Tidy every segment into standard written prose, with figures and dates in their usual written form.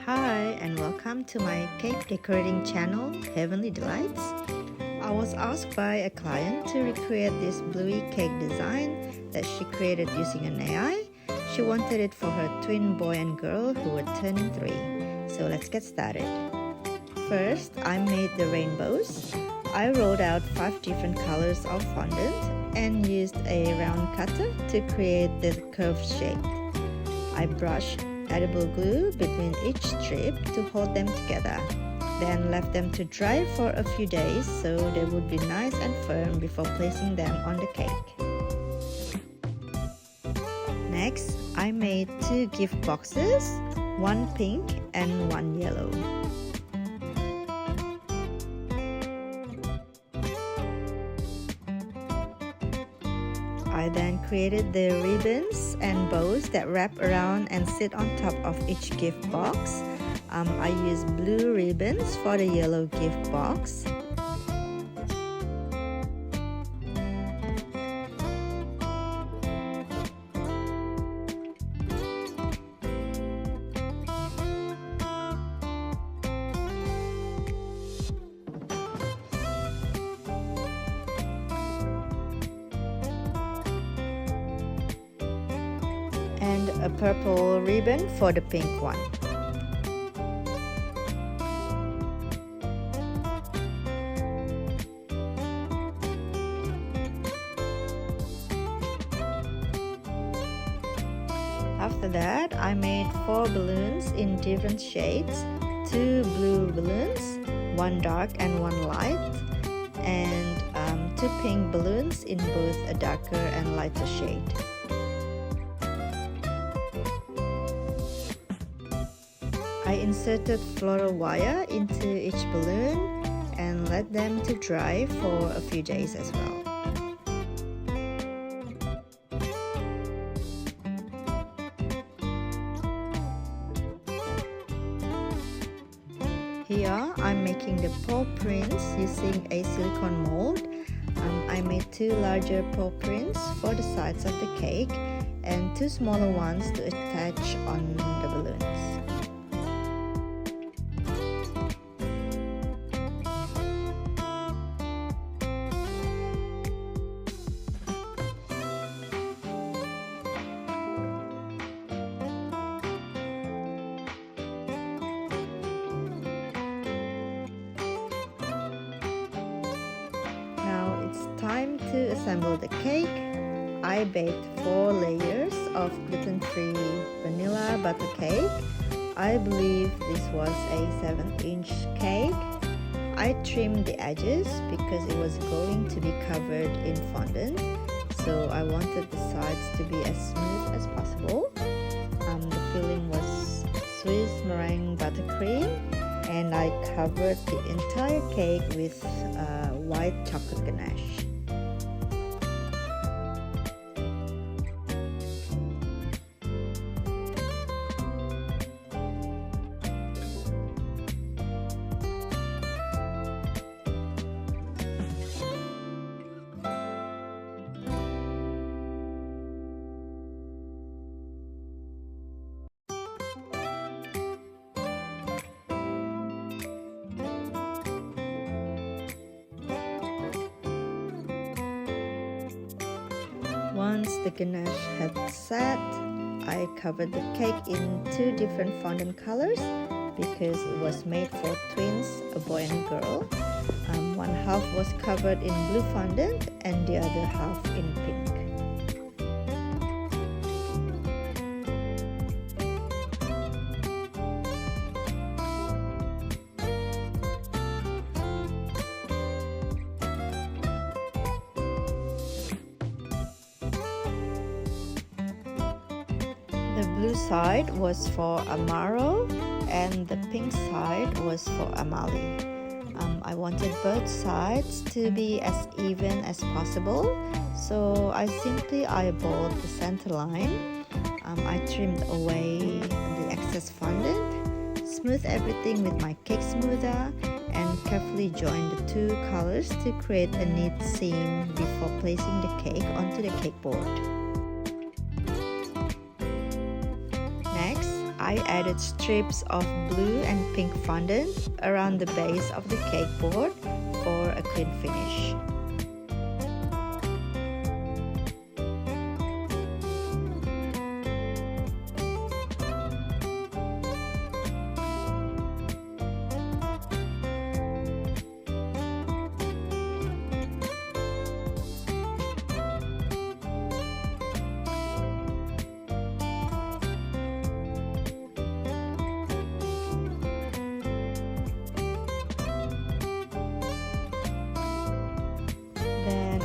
Hi and welcome to my cake decorating channel, Heavenly Delights. I was asked by a client to recreate this bluey cake design that she created using an AI. She wanted it for her twin boy and girl who were turning 3. So let's get started. First, I made the rainbows. I rolled out 5 different colors of fondant and used a round cutter to create the curved shape. I brushed edible glue between each strip to hold them together, then left them to dry for a few days so they would be nice and firm before placing them on the cake. Next, I made 2 gift boxes, one pink and one yellow. I then created the ribbons and bows that wrap around and sit on top of each gift box. I used blue ribbons for the yellow gift box. And a purple ribbon for the pink one. After that, I made 4 balloons in different shades, 2 blue balloons, 1 dark and 1 light, and 2 pink balloons in both a darker and lighter shade. I inserted floral wire into each balloon and let them to dry for a few days as well. Here I'm making the paw prints using a silicone mold. I made 2 larger paw prints for the sides of the cake and 2 smaller ones to attach on the balloons. Time to assemble the cake. I baked 4 layers of gluten-free vanilla butter cake. I believe this was a 7-inch cake. I trimmed the edges because it was going to be covered in fondant, so I wanted the sides to be as smooth as possible. The filling was Swiss meringue buttercream, and I covered the entire cake with white chocolate ganache. Once the ganache had set, I covered the cake in 2 different fondant colors because it was made for twins, a boy and a girl. One half was covered in blue fondant and the other half in pink. The blue side was for Amaro and the pink side was for Amali. I wanted both sides to be as even as possible, so I simply eyeballed the center line. I trimmed away the excess fondant, smoothed everything with my cake smoother, and carefully joined the 2 colors to create a neat seam before placing the cake onto the cake board. I added strips of blue and pink fondant around the base of the cake board for a clean finish.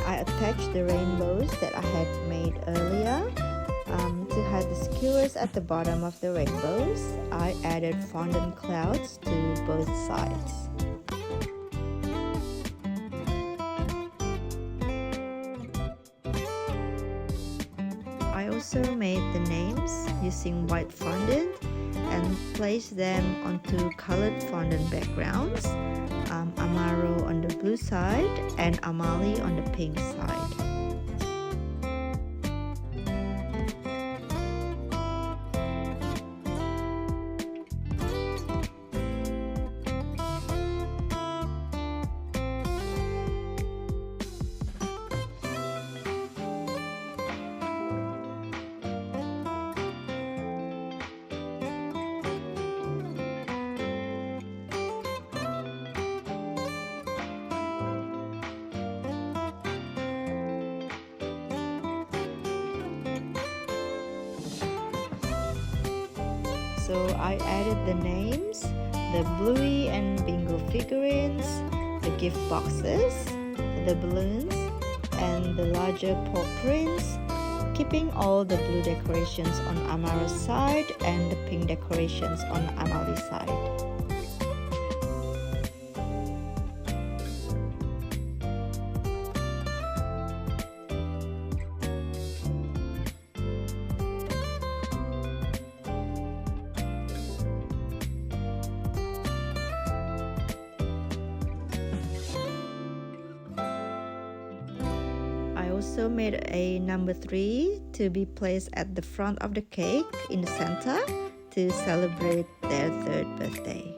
I attached the rainbows that I had made earlier. To hide the skewers at the bottom of the rainbows, I added fondant clouds to both sides. I also made the names using white fondant and placed them onto colored fondant backgrounds. Amaro on the blue side and Amali on the pink side. So I added the names, the Bluey and Bingo figurines, the gift boxes, the balloons, and the larger paw prints, keeping all the blue decorations on Amaro's side and the pink decorations on Amali's side. I also made a number 3 to be placed at the front of the cake in the center to celebrate their 3rd birthday.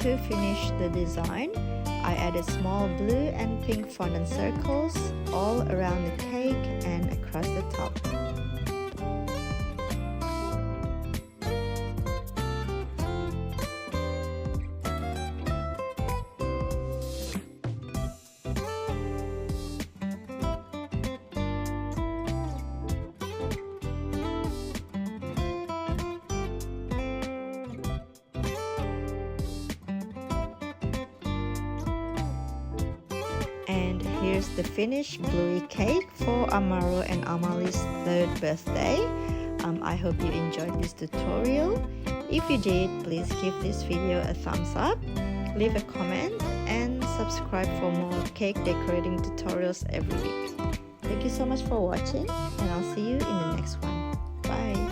To finish the design, I added small blue and pink fondant circles all around the cake and across the top. And here's the finished Bluey cake for Amaro and Amali's 3rd birthday. I hope you enjoyed this tutorial. If you did, please give this video a thumbs up, leave a comment, and subscribe for more cake decorating tutorials every week. Thank you so much for watching, and I'll see you in the next one. Bye!